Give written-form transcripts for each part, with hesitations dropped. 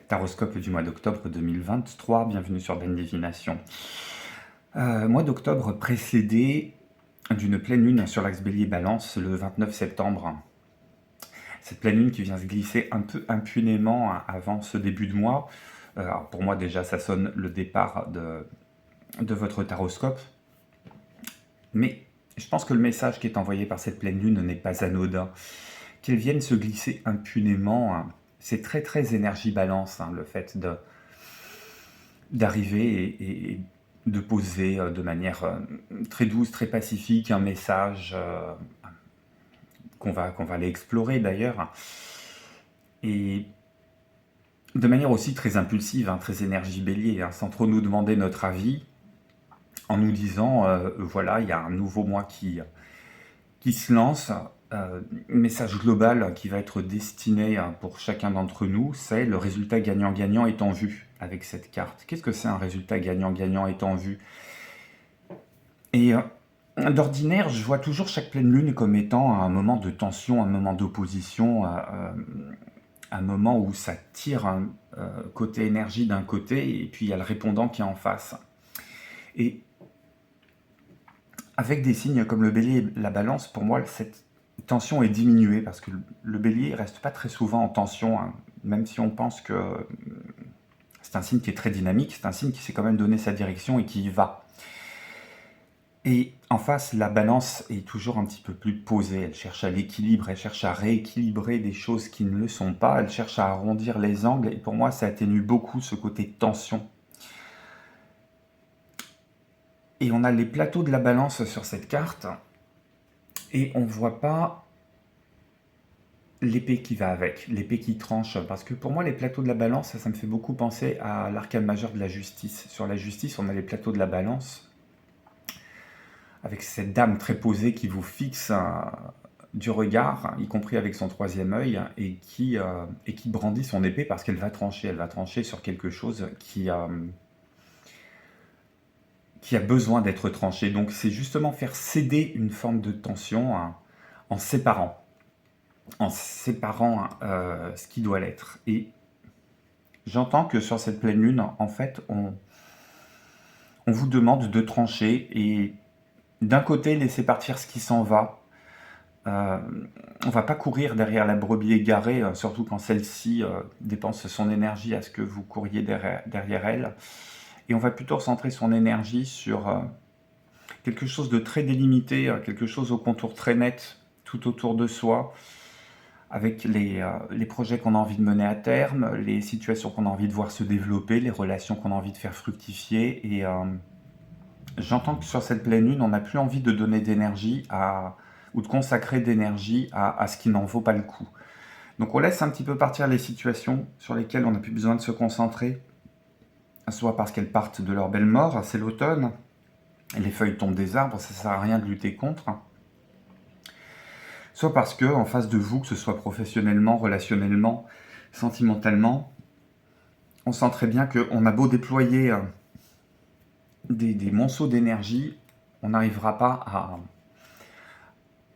Taroscope du mois d'octobre 2023, bienvenue sur Ben Divination. Mois d'octobre précédé d'une pleine lune sur l'axe Bélier-Balance le 29 septembre. Cette pleine lune qui vient se glisser un peu impunément avant ce début de mois. Alors pour moi déjà ça sonne le départ de votre taroscope. Mais je pense que le message qui est envoyé par cette pleine lune n'est pas anodin. Qu'elle vienne se glisser impunément, c'est très énergie balance, le fait d'arriver et de poser de manière très douce, très pacifique, un message qu'on va aller explorer d'ailleurs, et de manière aussi très impulsive, très énergie bélier, sans trop nous demander notre avis, en nous disant voilà, il y a un nouveau mois qui se lance, message global qui va être destiné pour chacun d'entre nous, c'est le résultat gagnant-gagnant est en vue avec cette carte. Qu'est-ce que c'est un résultat gagnant-gagnant est en vue? Et d'ordinaire, je vois toujours chaque pleine lune comme étant un moment de tension, un moment d'opposition, un moment où ça tire côté énergie d'un côté, et puis il y a le répondant qui est en face. Et avec des signes comme le bélier et la balance, pour moi, cette tension est diminuée, parce que le bélier ne reste pas très souvent en tension, même si on pense que c'est un signe qui est très dynamique, c'est un signe qui sait quand même donner sa direction et qui y va. Et en face, la balance est toujours un petit peu plus posée, elle cherche à l'équilibre, elle cherche à rééquilibrer des choses qui ne le sont pas, elle cherche à arrondir les angles, et pour moi, ça atténue beaucoup ce côté tension. Et on a les plateaux de la balance sur cette carte, et on ne voit pas l'épée qui va avec, l'épée qui tranche, parce que pour moi, les plateaux de la balance, ça me fait beaucoup penser à l'arcane majeur de la justice. Sur la justice, on a les plateaux de la balance, avec cette dame très posée qui vous fixe du regard, y compris avec son troisième œil, et qui brandit son épée parce qu'elle va trancher sur quelque chose qui a besoin d'être tranché. Donc c'est justement faire céder une forme de tension en séparant ce qui doit l'être. Et j'entends que sur cette pleine lune, en fait, on vous demande de trancher et d'un côté laisser partir ce qui s'en va. On ne va pas courir derrière la brebis égarée, surtout quand celle-ci dépense son énergie à ce que vous couriez derrière elle. Et on va plutôt centrer son énergie sur quelque chose de très délimité, quelque chose au contour très net, tout autour de soi, avec les projets qu'on a envie de mener à terme, les situations qu'on a envie de voir se développer, les relations qu'on a envie de faire fructifier. Et j'entends que sur cette pleine lune, on n'a plus envie de donner d'énergie ou de consacrer d'énergie à ce qui n'en vaut pas le coup. Donc on laisse un petit peu partir les situations sur lesquelles on n'a plus besoin de se concentrer, soit parce qu'elles partent de leur belle mort, c'est l'automne, les feuilles tombent des arbres, ça ne sert à rien de lutter contre, soit parce que en face de vous, que ce soit professionnellement, relationnellement, sentimentalement, on sent très bien qu'on a beau déployer des monceaux d'énergie, on n'arrivera pas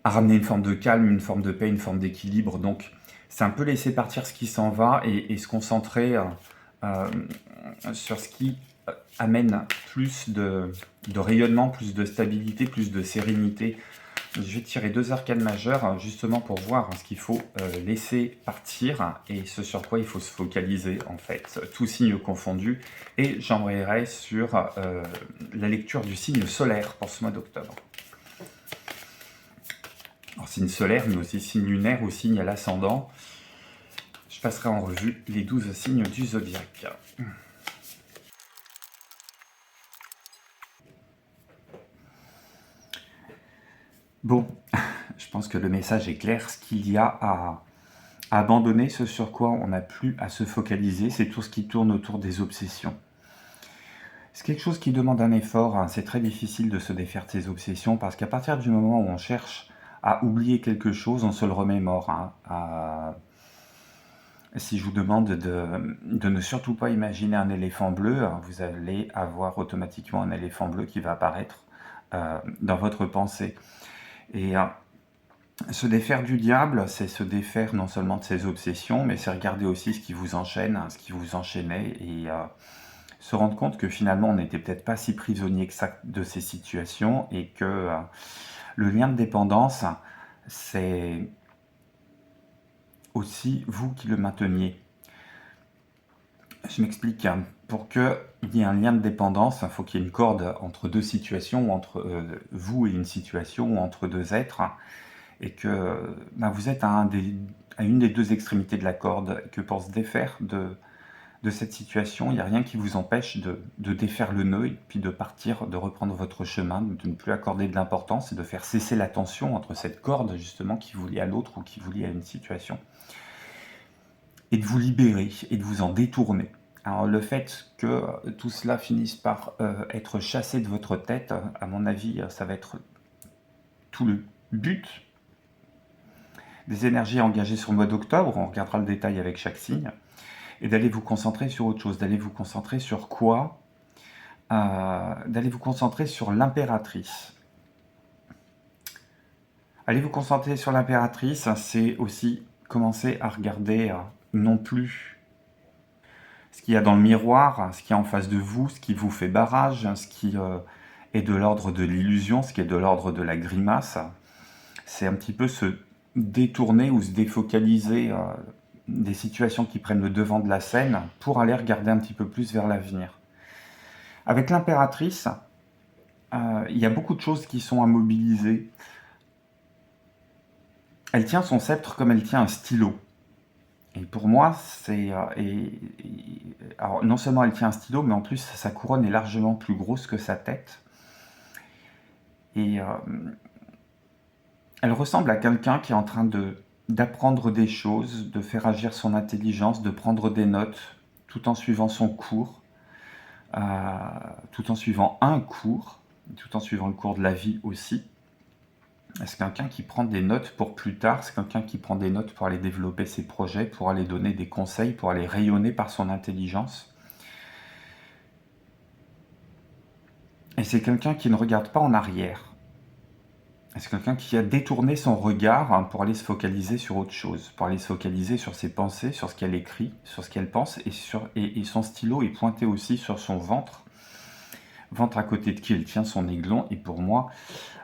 à ramener une forme de calme, une forme de paix, une forme d'équilibre. Donc c'est un peu laisser partir ce qui s'en va et se concentrer sur ce qui amène plus de rayonnement, plus de stabilité, plus de sérénité. Je vais tirer deux arcanes majeures justement pour voir ce qu'il faut laisser partir et ce sur quoi il faut se focaliser en fait, tous signes confondus. Et j'embrayerai sur la lecture du signe solaire pour ce mois d'octobre. Alors signe solaire mais aussi signe lunaire ou signe à l'ascendant. Je passerai en revue les 12 signes du zodiaque. Bon, je pense que le message est clair. Ce qu'il y a à abandonner, ce sur quoi on n'a plus à se focaliser, c'est tout ce qui tourne autour des obsessions. C'est quelque chose qui demande un effort, c'est très difficile de se défaire de ses obsessions, parce qu'à partir du moment où on cherche à oublier quelque chose, on se le remémore. Si je vous demande de ne surtout pas imaginer un éléphant bleu, vous allez avoir automatiquement un éléphant bleu qui va apparaître dans votre pensée. Et Se défaire du diable, c'est se défaire non seulement de ses obsessions, mais c'est regarder aussi ce qui vous enchaîne, hein, ce qui vous enchaînait, et se rendre compte que finalement on n'était peut-être pas si prisonnier que ça de ces situations, et que le lien de dépendance, c'est aussi vous qui le mainteniez. Je m'explique, hein. Pour qu'il y ait un lien de dépendance, il faut qu'il y ait une corde entre deux situations, ou entre vous et une situation, ou entre deux êtres, et que vous êtes à une des deux extrémités de la corde, et que pour se défaire de cette situation, il n'y a rien qui vous empêche de défaire le nœud, et puis de partir, de reprendre votre chemin, de ne plus accorder de l'importance, et de faire cesser la tension entre cette corde, justement, qui vous lie à l'autre, ou qui vous lie à une situation, et de vous libérer, et de vous en détourner. Alors le fait que tout cela finisse par être chassé de votre tête, à mon avis, ça va être tout le but des énergies engagées sur le mois d'octobre. On regardera le détail avec chaque signe, et d'aller vous concentrer sur autre chose, d'aller vous concentrer sur quoi? D'aller vous concentrer sur l'impératrice. Aller vous concentrer sur l'impératrice, c'est aussi commencer à regarder non plus ce qu'il y a dans le miroir, ce qu'il y a en face de vous, ce qui vous fait barrage, ce qui est de l'ordre de l'illusion, ce qui est de l'ordre de la grimace. C'est un petit peu se détourner ou se défocaliser des situations qui prennent le devant de la scène pour aller regarder un petit peu plus vers l'avenir. Avec l'impératrice, il y a beaucoup de choses qui sont à mobiliser. Elle tient son sceptre comme elle tient un stylo. Et pour moi, c'est... alors, non seulement elle tient un stylo, mais en plus, sa couronne est largement plus grosse que sa tête. Et elle ressemble à quelqu'un qui est en train d'apprendre des choses, de faire agir son intelligence, de prendre des notes, tout en suivant son cours, tout en suivant un cours, tout en suivant le cours de la vie aussi. C'est quelqu'un qui prend des notes pour plus tard, c'est quelqu'un qui prend des notes pour aller développer ses projets, pour aller donner des conseils, pour aller rayonner par son intelligence. Et c'est quelqu'un qui ne regarde pas en arrière. C'est quelqu'un qui a détourné son regard pour aller se focaliser sur autre chose, pour aller se focaliser sur ses pensées, sur ce qu'elle écrit, sur ce qu'elle pense, et son stylo est pointé aussi sur son ventre à côté de qui elle tient son aiglon, et pour moi,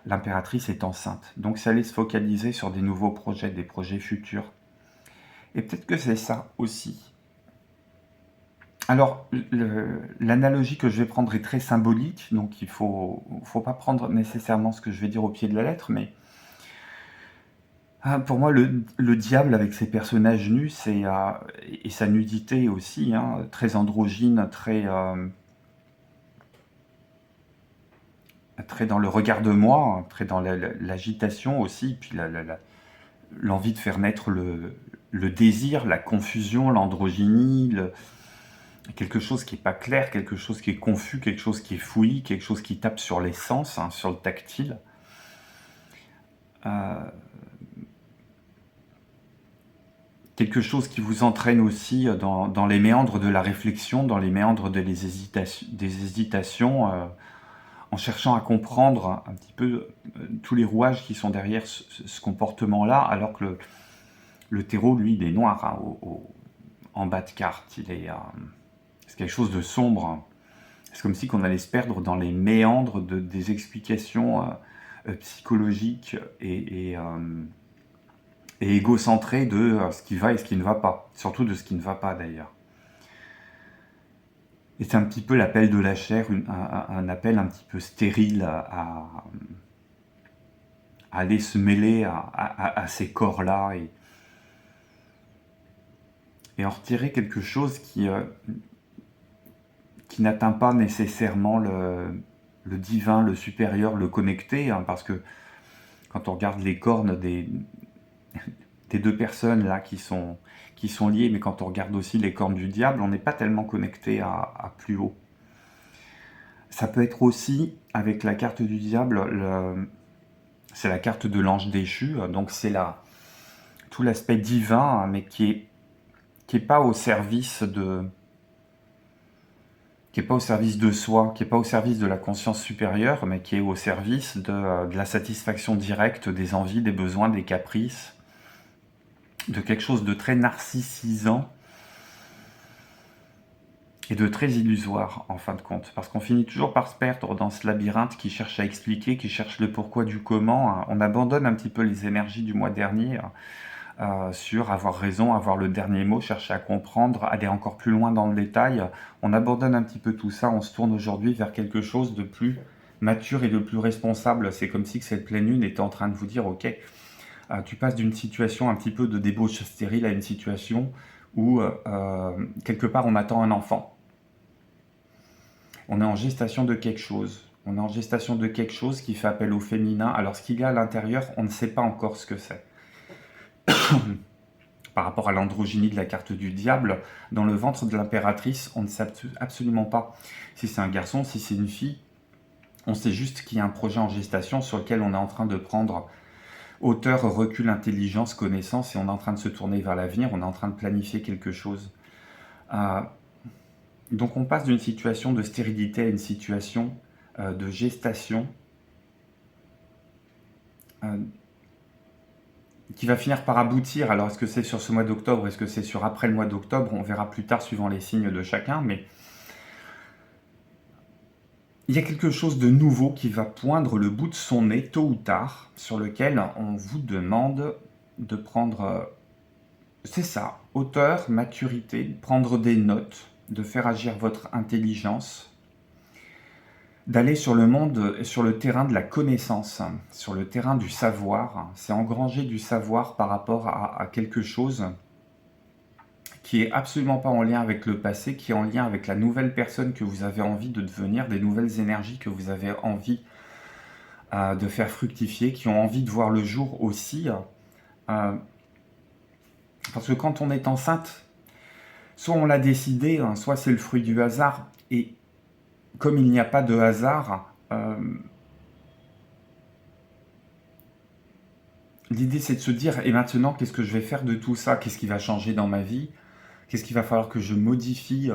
l'impératrice est enceinte. Donc c'est aller se focaliser sur des nouveaux projets, des projets futurs. Et peut-être que c'est ça aussi. Alors, l'analogie que je vais prendre est très symbolique, donc il ne faut pas prendre nécessairement ce que je vais dire au pied de la lettre, mais pour moi, le diable avec ses personnages nus, et sa nudité aussi, très androgyne, très dans le regard de moi, très dans l'agitation aussi, puis l'envie de faire naître le désir, la confusion, l'androgynie, quelque chose qui n'est pas clair, quelque chose qui est confus, quelque chose qui est fouillis, quelque chose qui tape sur les sens, sur le tactile. Quelque chose qui vous entraîne aussi dans les méandres de la réflexion, dans les méandres des hésitations, en cherchant à comprendre un petit peu tous les rouages qui sont derrière ce comportement-là, alors que le terreau, lui, il est noir en bas de carte. C'est quelque chose de sombre. C'est comme si on allait se perdre dans les méandres des explications psychologiques et égocentrées de ce qui va et ce qui ne va pas. Surtout de ce qui ne va pas, d'ailleurs. Et c'est un petit peu l'appel de la chair, un appel un petit peu stérile à aller se mêler à ces corps-là et en retirer quelque chose qui n'atteint pas nécessairement le divin, le supérieur, le connecté, parce que quand on regarde les cornes des deux personnes là qui sont liées, mais quand on regarde aussi les cornes du diable, on n'est pas tellement connecté à plus haut. Ça peut être aussi, avec la carte du diable, c'est la carte de l'ange déchu, donc c'est tout l'aspect divin, mais qui est pas au service qui n'est pas au service de soi, qui n'est pas au service de la conscience supérieure, mais qui est au service de la satisfaction directe des envies, des besoins, des caprices, de quelque chose de très narcissisant et de très illusoire, en fin de compte. Parce qu'on finit toujours par se perdre dans ce labyrinthe qui cherche à expliquer, qui cherche le pourquoi du comment. On abandonne un petit peu les énergies du mois dernier sur avoir raison, avoir le dernier mot, chercher à comprendre, aller encore plus loin dans le détail. On abandonne un petit peu tout ça, on se tourne aujourd'hui vers quelque chose de plus mature et de plus responsable. C'est comme si que cette pleine lune était en train de vous dire, ok, tu passes d'une situation un petit peu de débauche stérile à une situation où quelque part on attend un enfant. On est en gestation de quelque chose. On est en gestation de quelque chose qui fait appel au féminin. Alors ce qu'il y a à l'intérieur, on ne sait pas encore ce que c'est. Par rapport à l'androgynie de la carte du diable, dans le ventre de l'impératrice, on ne sait absolument pas si c'est un garçon, si c'est une fille. On sait juste qu'il y a un projet en gestation sur lequel on est en train de prendre hauteur, recul, intelligence, connaissance, et on est en train de se tourner vers l'avenir, on est en train de planifier quelque chose. Donc on passe d'une situation de stérilité à une situation de gestation qui va finir par aboutir. Alors est-ce que c'est sur ce mois d'octobre, est-ce que c'est sur après le mois d'octobre? On verra plus tard suivant les signes de chacun, mais il y a quelque chose de nouveau qui va poindre le bout de son nez tôt ou tard, sur lequel on vous demande de prendre, c'est ça, hauteur, maturité, prendre des notes, de faire agir votre intelligence, d'aller sur le monde, sur le terrain de la connaissance, sur le terrain du savoir. C'est engranger du savoir par rapport à quelque chose qui est absolument pas en lien avec le passé, qui est en lien avec la nouvelle personne que vous avez envie de devenir, des nouvelles énergies que vous avez envie de faire fructifier, qui ont envie de voir le jour aussi. Parce que quand on est enceinte, soit on l'a décidé, soit c'est le fruit du hasard, et comme il n'y a pas de hasard, l'idée c'est de se dire, et maintenant qu'est-ce que je vais faire de tout ça? Qu'est-ce qui va changer dans ma vie? Qu'est-ce qu'il va falloir que je modifie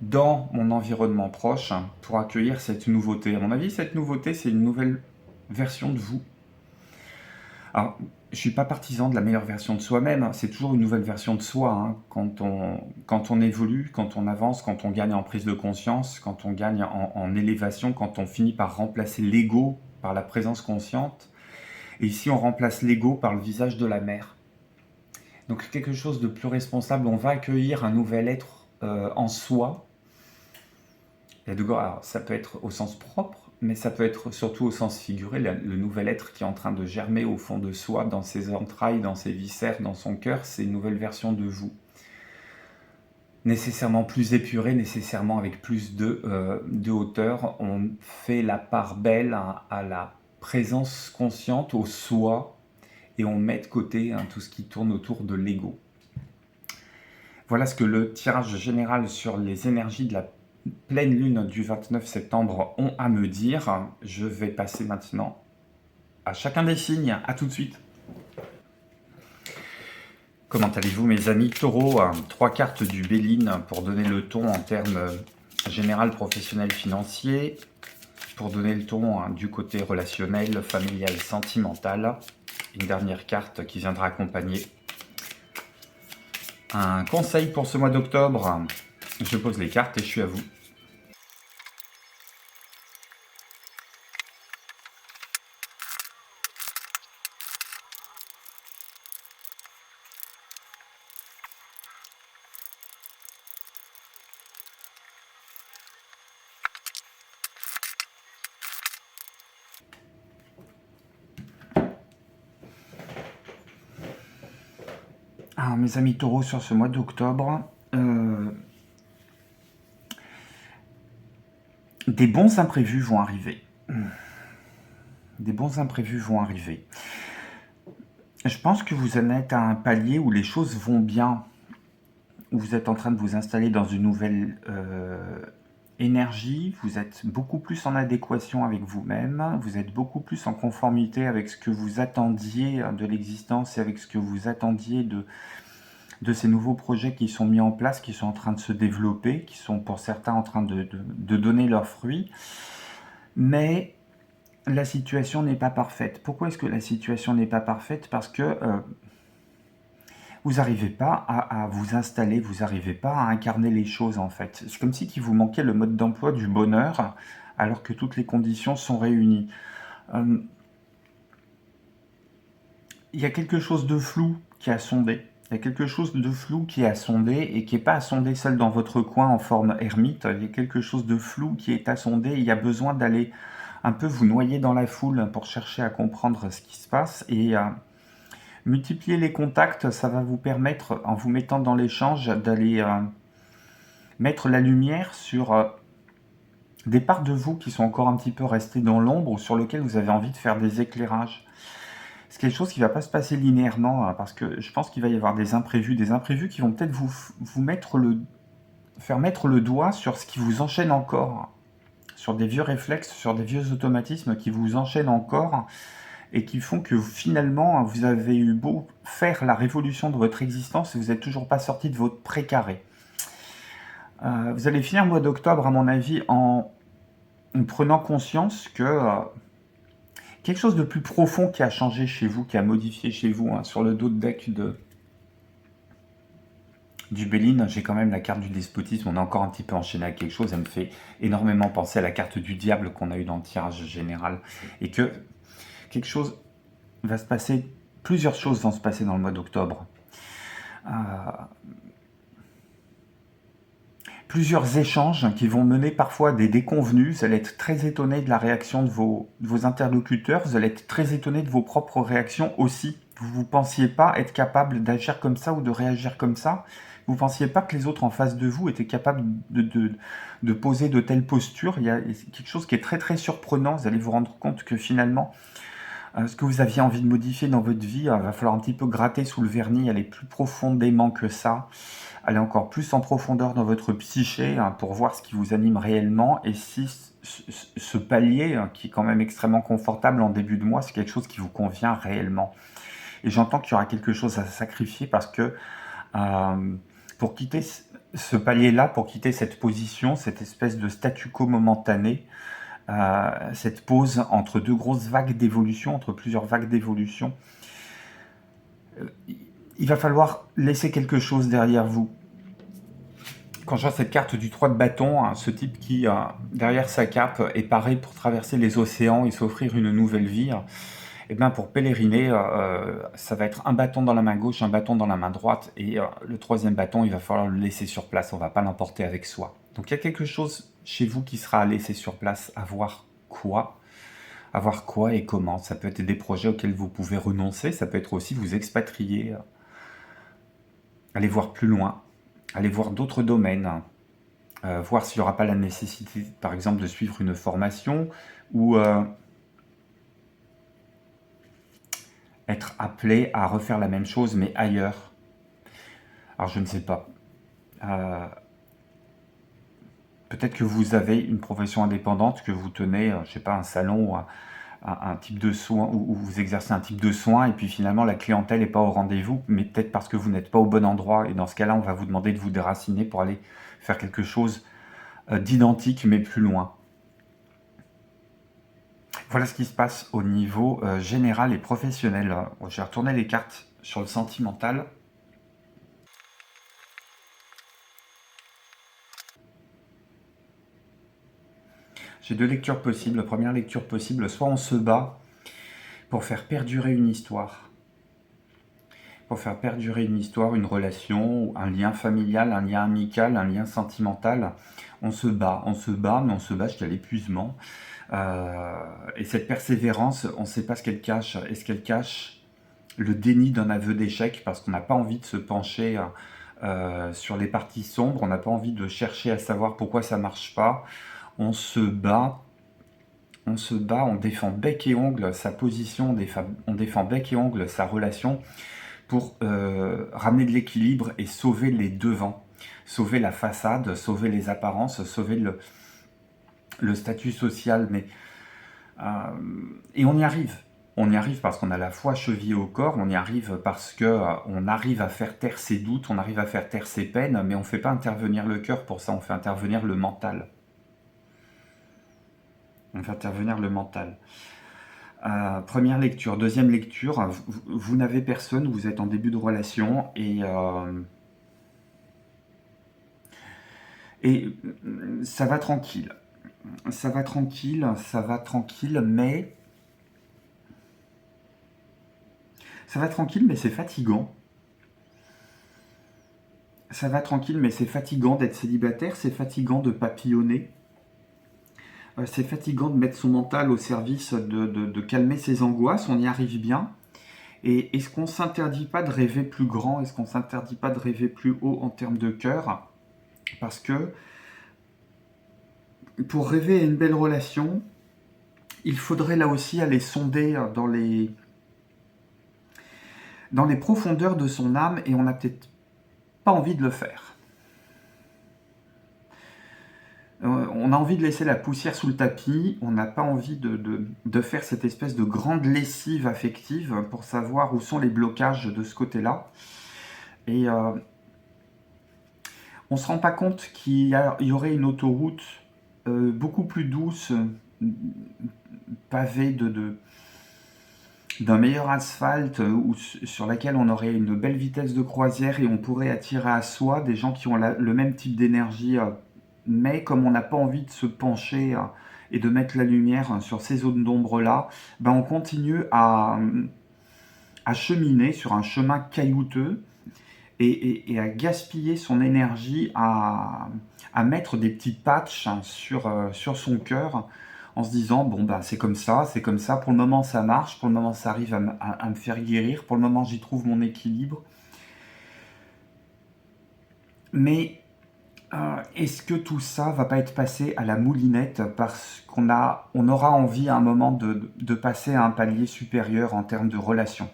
dans mon environnement proche pour accueillir cette nouveauté? À mon avis, cette nouveauté, c'est une nouvelle version de vous. Alors, je ne suis pas partisan de la meilleure version de soi-même, c'est toujours une nouvelle version de soi, hein. Quand on évolue, quand on avance, quand on gagne en prise de conscience, quand on gagne en élévation, quand on finit par remplacer l'ego par la présence consciente. Et ici, on remplace l'ego par le visage de la mère. Donc quelque chose de plus responsable, on va accueillir un nouvel être en soi. Alors, ça peut être au sens propre, mais ça peut être surtout au sens figuré, le nouvel être qui est en train de germer au fond de soi, dans ses entrailles, dans ses viscères, dans son cœur, c'est une nouvelle version de vous. Nécessairement plus épurée, nécessairement avec plus de hauteur. On fait la part belle à la présence consciente, au soi, et on met de côté tout ce qui tourne autour de l'ego. Voilà ce que le tirage général sur les énergies de la pleine lune du 29 septembre ont à me dire. Je vais passer maintenant à chacun des signes. À tout de suite. Comment allez-vous mes amis Taureau? 3 cartes du Béline pour donner le ton en termes général, professionnel, financier. Pour donner le ton du côté relationnel, familial, sentimental. Une dernière carte qui viendra accompagner un conseil pour ce mois d'octobre. Je pose les cartes et je suis à vous. Alors mes amis taureaux, sur ce mois d'octobre, des bons imprévus vont arriver. Des bons imprévus vont arriver. Je pense que vous en êtes à un palier où les choses vont bien, où vous êtes en train de vous installer dans une nouvelle énergie, vous êtes beaucoup plus en adéquation avec vous-même, vous êtes beaucoup plus en conformité avec ce que vous attendiez de l'existence et avec ce que vous attendiez de ces nouveaux projets qui sont mis en place, qui sont en train de se développer, qui sont pour certains en train de donner leurs fruits. Mais la situation n'est pas parfaite. Pourquoi est-ce que la situation n'est pas parfaite? Parce que vous n'arrivez pas à vous installer, vous n'arrivez pas à incarner les choses en fait. C'est comme si il vous manquait le mode d'emploi du bonheur, alors que toutes les conditions sont réunies. Euh, Il y a quelque chose de flou qui a sondé. Il y a quelque chose de flou qui est à sonder et qui n'est pas à sonder seul dans votre coin en forme ermite. Il y a quelque chose de flou qui est à sonder. Il y a besoin d'aller un peu vous noyer dans la foule pour chercher à comprendre ce qui se passe. Et multiplier les contacts, ça va vous permettre, en vous mettant dans l'échange, d'aller mettre la lumière sur des parts de vous qui sont encore un petit peu restées dans l'ombre ou sur lesquelles vous avez envie de faire des éclairages. C'est quelque chose qui ne va pas se passer linéairement, parce que je pense qu'il va y avoir des imprévus qui vont peut-être faire mettre le doigt sur ce qui vous enchaîne encore, sur des vieux réflexes, sur des vieux automatismes qui vous enchaînent encore et qui font que finalement vous avez eu beau faire la révolution de votre existence et vous n'êtes toujours pas sorti de votre précaré. Vous allez finir le mois d'octobre, à mon avis, en prenant conscience que quelque chose de plus profond qui a changé chez vous, qui a modifié chez vous, sur le dos de deck du Béline, j'ai quand même la carte du despotisme, on est encore un petit peu enchaîné avec quelque chose, elle me fait énormément penser à la carte du diable qu'on a eu dans le tirage général, et que quelque chose va se passer, plusieurs choses vont se passer dans le mois d'octobre. Plusieurs échanges qui vont mener parfois à des déconvenus. Vous allez être très étonné de la réaction de vos interlocuteurs. Vous allez être très étonné de vos propres réactions aussi. Vous ne pensiez pas être capable d'agir comme ça ou de réagir comme ça. Vous ne pensiez pas que les autres en face de vous étaient capables de poser de telles postures. Il y a quelque chose qui est très très surprenant. Vous allez vous rendre compte que finalement, ce que vous aviez envie de modifier dans votre vie, il va falloir un petit peu gratter sous le vernis, aller plus profondément que ça. Aller encore plus en profondeur dans votre psyché pour voir ce qui vous anime réellement et si ce palier, qui est quand même extrêmement confortable en début de mois, c'est quelque chose qui vous convient réellement. Et j'entends qu'il y aura quelque chose à sacrifier parce que pour quitter ce palier-là, pour quitter cette position, cette espèce de statu quo momentané, cette pause entre deux grosses vagues d'évolution, entre plusieurs vagues d'évolution, il va falloir laisser quelque chose derrière vous. Quand je vois cette carte du 3 de bâton, ce type qui, derrière sa cape, est paré pour traverser les océans et s'offrir une nouvelle vie, et bien pour pèleriner, ça va être un bâton dans la main gauche, un bâton dans la main droite, et le troisième bâton, il va falloir le laisser sur place, on ne va pas l'emporter avec soi. Donc il y a quelque chose chez vous qui sera à laisser sur place, à voir quoi et comment. Ça peut être des projets auxquels vous pouvez renoncer, ça peut être aussi vous expatrier, aller voir plus loin, aller voir d'autres domaines, voir s'il n'y aura pas la nécessité, par exemple, de suivre une formation ou être appelé à refaire la même chose mais ailleurs. Alors je ne sais pas. Peut-être que vous avez une profession indépendante, que vous tenez, je ne sais pas, un salon ou un type de soin, où vous exercez un type de soin, et puis finalement la clientèle n'est pas au rendez-vous, mais peut-être parce que vous n'êtes pas au bon endroit, et dans ce cas-là, on va vous demander de vous déraciner pour aller faire quelque chose d'identique, mais plus loin. Voilà ce qui se passe au niveau général et professionnel. J'ai retourné les cartes sur le sentimental. J'ai deux lectures possibles. Première lecture possible, soit on se bat pour faire perdurer une histoire. Pour faire perdurer une histoire, une relation, un lien familial, un lien amical, un lien sentimental. On se bat, mais on se bat jusqu'à l'épuisement. Et cette persévérance, on ne sait pas ce qu'elle cache. Est-ce qu'elle cache le déni d'un aveu d'échec parce qu'on n'a pas envie de se pencher sur les parties sombres, on n'a pas envie de chercher à savoir pourquoi ça ne marche pas. On se bat, on défend bec et ongle sa position, on défend bec et ongle sa relation pour ramener de l'équilibre et sauver les devants, sauver la façade, sauver les apparences, sauver le statut social. Et on y arrive. On y arrive parce qu'on a la foi chevillée au corps, on y arrive parce que on arrive à faire taire ses doutes, on arrive à faire taire ses peines, mais on ne fait pas intervenir le cœur pour ça, on fait intervenir le mental. On fait intervenir le mental. Première lecture. Deuxième lecture, vous n'avez personne, vous êtes en début de relation et ça va tranquille. Ça va tranquille, mais ça va tranquille, mais c'est fatigant. Ça va tranquille, mais c'est fatigant d'être célibataire, c'est fatigant de papillonner. C'est fatigant de mettre son mental au service de calmer ses angoisses, on y arrive bien. Et est-ce qu'on ne s'interdit pas de rêver plus grand? Est-ce qu'on ne s'interdit pas de rêver plus haut en termes de cœur? Parce que pour rêver à une belle relation, il faudrait là aussi aller sonder dans les profondeurs de son âme et on n'a peut-être pas envie de le faire. On a envie de laisser la poussière sous le tapis, on n'a pas envie de faire cette espèce de grande lessive affective pour savoir où sont les blocages de ce côté-là. Et on ne se rend pas compte qu'il y aurait une autoroute beaucoup plus douce, pavée d'un meilleur asphalte, sur laquelle on aurait une belle vitesse de croisière et on pourrait attirer à soi des gens qui ont le même type d'énergie, mais comme on n'a pas envie de se pencher et de mettre la lumière sur ces zones d'ombre-là, ben on continue à cheminer sur un chemin caillouteux et à gaspiller son énergie à mettre des petits patchs sur son cœur en se disant bon bah c'est comme ça, pour le moment ça marche, pour le moment ça arrive à me faire guérir, pour le moment j'y trouve mon équilibre. Mais est-ce que tout ça va pas être passé à la moulinette parce qu'on aura envie à un moment de passer à un palier supérieur en termes de relations?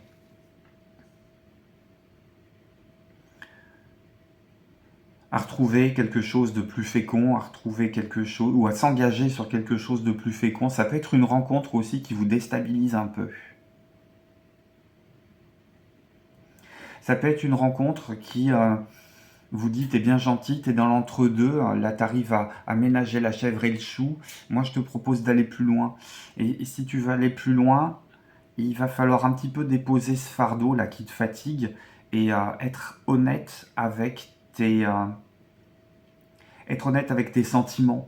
À retrouver quelque chose de plus fécond, à retrouver quelque chose, ou à s'engager sur quelque chose de plus fécond. Ça peut être une rencontre aussi qui vous déstabilise un peu. Ça peut être une rencontre qui vous dit t'es bien gentil, t'es dans l'entre-deux, là t'arrives à ménager la chèvre et le chou, moi je te propose d'aller plus loin. Et si tu veux aller plus loin, il va falloir un petit peu déposer ce fardeau là qui te fatigue et être honnête avec tes sentiments,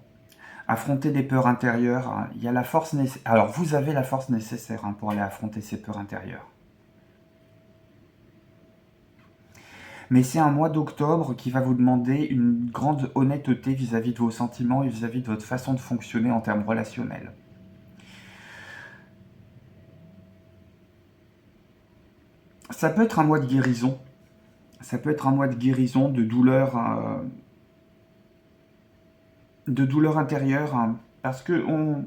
affronter des peurs intérieures. Il y a la force nécessaire. Alors vous avez la force nécessaire pour aller affronter ces peurs intérieures. Mais c'est un mois d'octobre qui va vous demander une grande honnêteté vis-à-vis de vos sentiments et vis-à-vis de votre façon de fonctionner en termes relationnels. Ça peut être un mois de guérison. Ça peut être un mois de guérison, de douleur intérieure, parce que on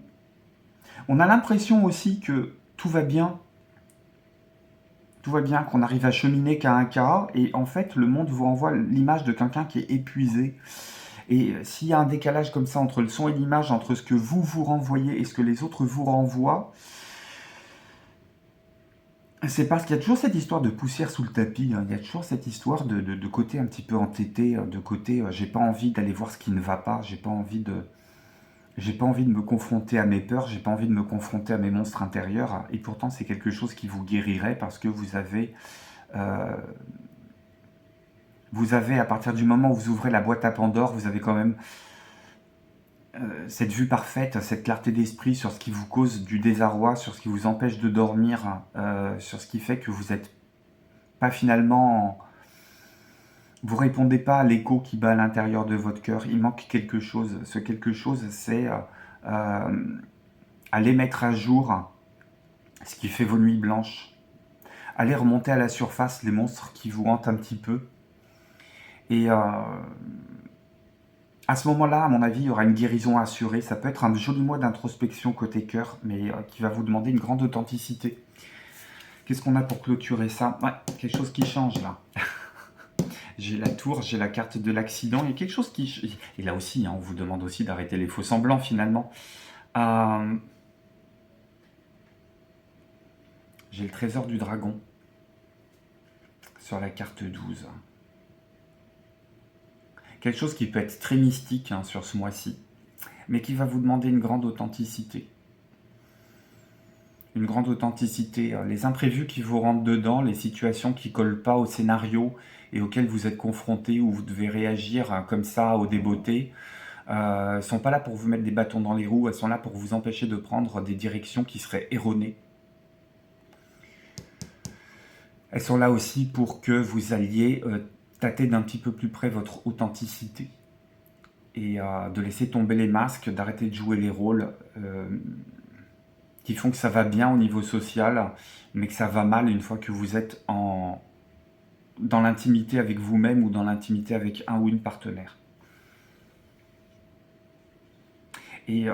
a l'impression aussi que tout va bien, qu'on arrive à cheminer qu'à un cas, et en fait le monde vous renvoie l'image de quelqu'un qui est épuisé. Et s'il y a un décalage comme ça entre le son et l'image, entre ce que vous renvoyez et ce que les autres vous renvoient, c'est parce qu'il y a toujours cette histoire de poussière sous le tapis, il y a toujours cette histoire de côté un petit peu entêté, de côté j'ai pas envie d'aller voir ce qui ne va pas, j'ai pas envie de me confronter à mes peurs, j'ai pas envie de me confronter à mes monstres intérieurs, et pourtant c'est quelque chose qui vous guérirait parce que vous avez, à partir du moment où vous ouvrez la boîte à Pandore, vous avez quand même cette vue parfaite, cette clarté d'esprit sur ce qui vous cause du désarroi, sur ce qui vous empêche de dormir, sur ce qui fait que vous n'êtes pas finalement... Vous répondez pas à l'écho qui bat à l'intérieur de votre cœur, il manque quelque chose. Ce quelque chose, c'est aller mettre à jour ce qui fait vos nuits blanches. Aller remonter à la surface les monstres qui vous hantent un petit peu. Et à ce moment-là, à mon avis, il y aura une guérison assurée. Ça peut être un joli mois d'introspection côté cœur, mais qui va vous demander une grande authenticité. Qu'est-ce qu'on a pour clôturer ça? Ouais, quelque chose qui change là. J'ai la tour, j'ai la carte de l'accident, il y a quelque chose qui... Et là aussi, on vous demande aussi d'arrêter les faux semblants finalement. J'ai le trésor du dragon sur la carte 12. Quelque chose qui peut être très mystique hein, sur ce mois-ci, mais qui va vous demander une grande authenticité. Une grande authenticité. Les imprévus qui vous rentrent dedans, les situations qui ne collent pas au scénario et auxquelles vous êtes confronté, où vous devez réagir hein, comme ça au débeauté, ne sont pas là pour vous mettre des bâtons dans les roues, elles sont là pour vous empêcher de prendre des directions qui seraient erronées. Elles sont là aussi pour que vous alliez tâter d'un petit peu plus près votre authenticité et de laisser tomber les masques, d'arrêter de jouer les rôles qui font que ça va bien au niveau social, mais que ça va mal une fois que vous êtes dans l'intimité avec vous-même ou dans l'intimité avec un ou une partenaire. Et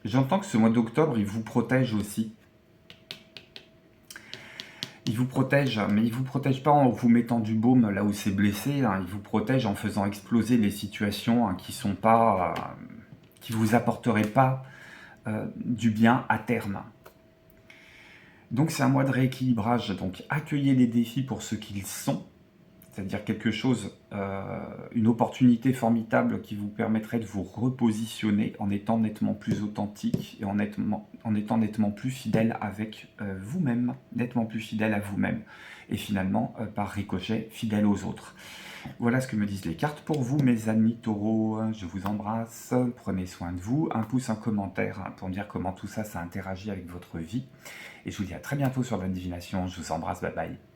j'entends que ce mois d'octobre, il vous protège aussi. Il vous protège, mais il ne vous protège pas en vous mettant du baume là où c'est blessé. Hein. Il vous protège en faisant exploser les situations hein, qui sont pas, qui vous apporteraient pas du bien à terme. Donc c'est un mois de rééquilibrage. Donc accueillez les défis pour ce qu'ils sont, c'est-à-dire quelque chose, une opportunité formidable qui vous permettrait de vous repositionner en étant nettement plus authentique et en étant nettement plus fidèle avec vous-même, nettement plus fidèle à vous-même et finalement, par ricochet, fidèle aux autres. Voilà ce que me disent les cartes pour vous, mes amis taureaux. Je vous embrasse, prenez soin de vous. Un pouce, un commentaire pour me dire comment tout ça, ça interagit avec votre vie. Et je vous dis à très bientôt sur la divination. Je vous embrasse, bye bye.